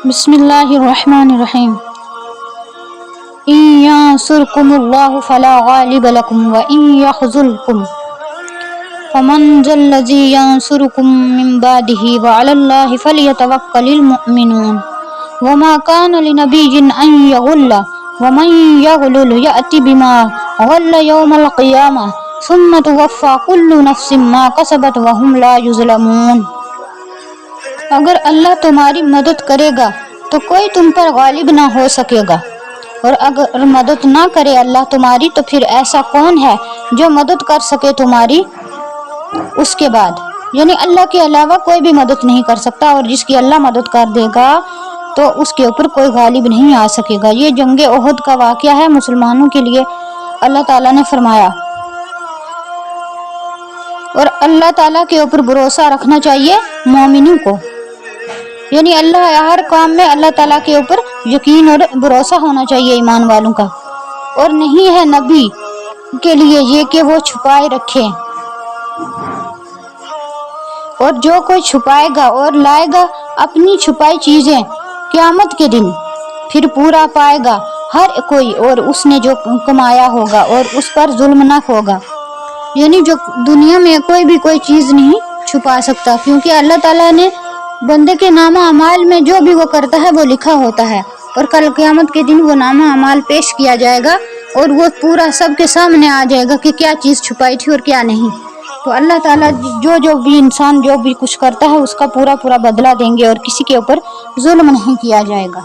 بسم اللہ الرحمن الرحیم ان ينصركم الله فلا غالب لكم وان يخذلكم فمن ذا الذي ينصركم من بعده وعلى الله فليتوكل المؤمنون وما كان لنبي ان يغل ومن يغلل يأتي بما غل يوم القيامة ثم توفى كل نفس ما كسبت وهم لا يظلمون۔ اگر اللہ تمہاری مدد کرے گا تو کوئی تم پر غالب نہ ہو سکے گا، اور اگر مدد نہ کرے اللہ تمہاری تو پھر ایسا کون ہے جو مدد کر سکے تمہاری اس کے بعد؟ یعنی اللہ کے علاوہ کوئی بھی مدد نہیں کر سکتا، اور جس کی اللہ مدد کر دے گا تو اس کے اوپر کوئی غالب نہیں آ سکے گا۔ یہ جنگ احد کا واقعہ ہے مسلمانوں کے لیے اللہ تعالیٰ نے فرمایا، اور اللہ تعالیٰ کے اوپر بھروسہ رکھنا چاہیے مومنوں کو، یعنی اللہ ہر کام میں اللہ تعالیٰ کے اوپر یقین اور بھروسہ ہونا چاہیے ایمان والوں کا، اور نہیں ہے نبی کے لیے یہ کہ وہ چھپائے رکھے، اور جو کوئی چھپائے گا اور لائے گا اپنی چھپائی چیزیں قیامت کے دن پھر پورا پائے گا ہر کوئی، اور اس نے جو کمایا ہوگا اور اس پر ظلم نہ ہوگا۔ یعنی جو دنیا میں کوئی بھی کوئی چیز نہیں چھپا سکتا، کیونکہ اللہ تعالیٰ نے بندے کے نامہ اعمال میں جو بھی وہ کرتا ہے وہ لکھا ہوتا ہے، اور کل قیامت کے دن وہ نامہ اعمال پیش کیا جائے گا اور وہ پورا سب کے سامنے آ جائے گا کہ کیا چیز چھپائی تھی اور کیا نہیں۔ تو اللہ تعالیٰ جو بھی انسان جو بھی کچھ کرتا ہے اس کا پورا بدلہ دیں گے، اور کسی کے اوپر ظلم نہیں کیا جائے گا۔